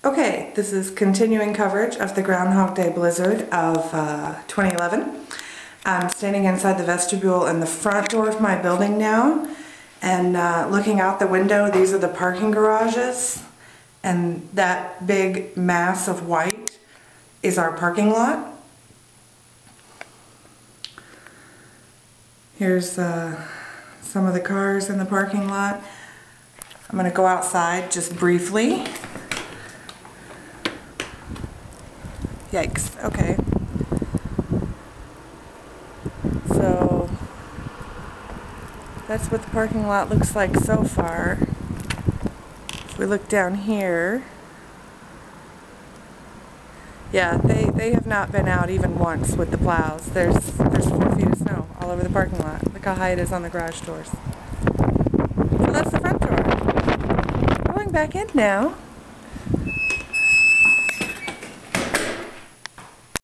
Okay, this is continuing coverage of the Groundhog Day blizzard of 2011. I'm standing inside the vestibule in the front door of my building now, and looking out the window. These are the parking garages, and that big mass of white is our parking lot. Here's some of the cars in the parking lot. I'm going to go outside just briefly. Yikes, okay. So that's what the parking lot looks like so far. If we look down here, yeah, they have not been out even once with the plows. There's 4 feet of snow all over the parking lot. Look how high it is on the garage doors. So that's the front door. Going back in now.